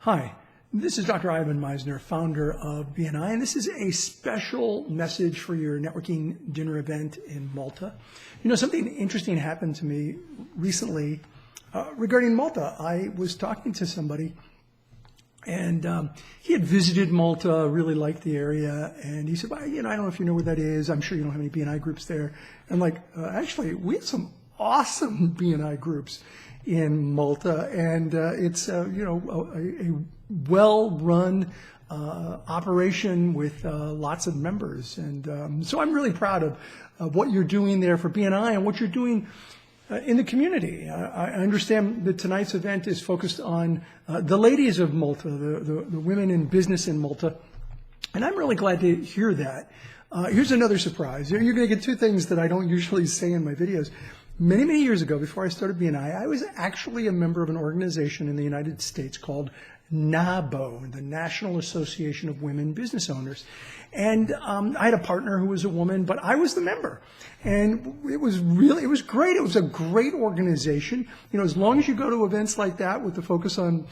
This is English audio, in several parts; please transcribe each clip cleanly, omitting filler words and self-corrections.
Hi, this is Dr. Ivan Meisner, founder of BNI, and this is a special message for your networking dinner event in Malta. You know, something interesting happened to me recently regarding Malta. I was talking to somebody, and he had visited Malta, really liked the area, and he said, well, I don't know if you know where that is. I'm sure you don't have any BNI groups there. And actually, we have some awesome BNI groups in Malta, and it's a well-run operation with lots of members, and so I'm really proud of what you're doing there for BNI and what you're doing in the community. I understand that tonight's event is focused on the ladies of Malta, the women in business in Malta, and I'm really glad to hear that. Here's another surprise. You're going to get two things that I don't usually say in my videos. Many, many years ago, before I started BNI, I was actually a member of an organization in the United States called NABO, the National Association of Women Business Owners. And I had a partner who was a woman, but I was the member. And it was great. It was a great organization. You know, as long as you go to events like that with the focus on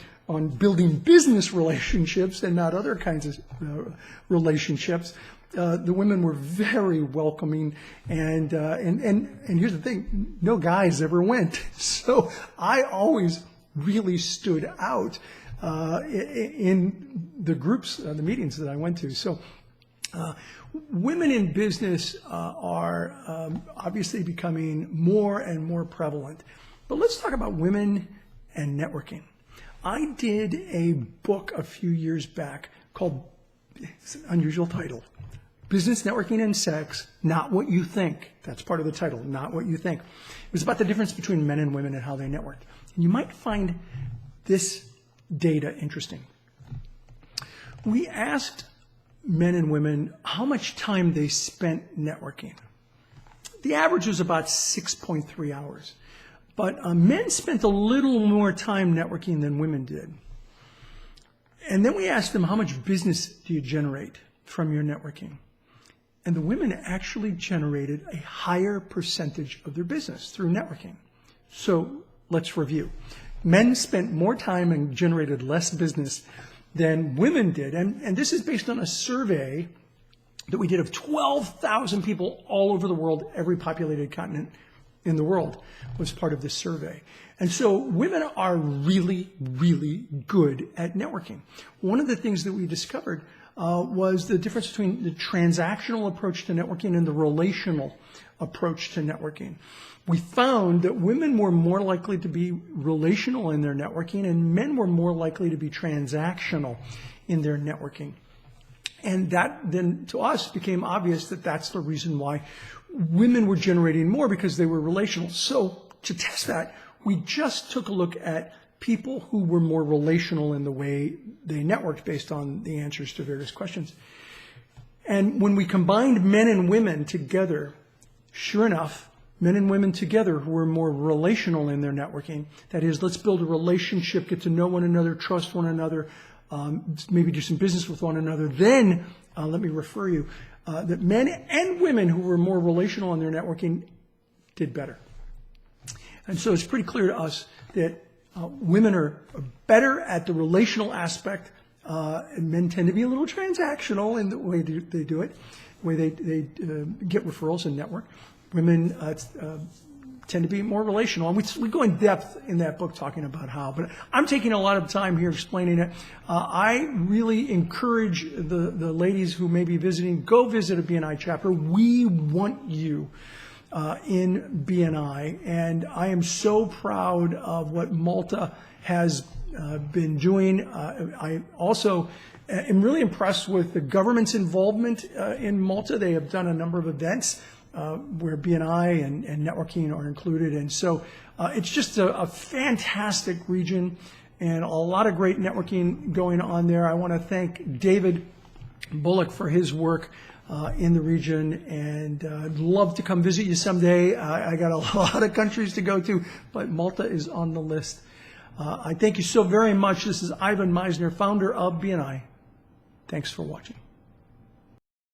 building business relationships and not other kinds of relationships, the women were very welcoming, and here's the thing: no guys ever went. So I always really stood out in the groups, the meetings that I went to. So women in business are obviously becoming more and more prevalent. But let's talk about women and networking. I did a book a few years back called, it's an unusual title, Business, Networking, and Sex, Not What You Think. That's part of the title, Not What You Think. It was about the difference between men and women and how they networked. And you might find this data interesting. We asked men and women how much time they spent networking. The average was about 6.3 hours. But men spent a little more time networking than women did. And then we asked them, how much business do you generate from your networking? And the women actually generated a higher percentage of their business through networking. So let's review. Men spent more time and generated less business than women did. And this is based on a survey that we did of 12,000 people all over the world. Every populated continent in the world was part of this survey. And so women are really, really good at networking. One of the things that we discovered was the difference between the transactional approach to networking and the relational approach to networking. We found that women were more likely to be relational in their networking, and men were more likely to be transactional in their networking. And that then, to us, became obvious that that's the reason why women were generating more, because they were relational. So to test that, we just took a look at people who were more relational in the way they networked based on the answers to various questions. And when we combined men and women together, sure enough, men and women together who were more relational in their networking, that is, let's build a relationship, get to know one another, trust one another, maybe do some business with one another, then let me refer you, that men and women who were more relational in their networking did better. And so it's pretty clear to us that women are better at the relational aspect, and men tend to be a little transactional in the way they do it, the way they get referrals and network. Women tend to be more relational. And we go in depth in that book talking about how. But I'm taking a lot of time here explaining it. I really encourage the ladies who may be visiting, go visit a BNI chapter. We want you in BNI, and I am so proud of what Malta has been doing. I also am really impressed with the government's involvement in Malta. They have done a number of events where BNI and networking are included, and so it's just a fantastic region and a lot of great networking going on there. I want to thank David Bullock for his work in the region, and I'd love to come visit you someday. I got a lot of countries to go to, but Malta is on the list. I thank you so very much. This is Ivan Meisner, founder of BNI. Thanks for watching.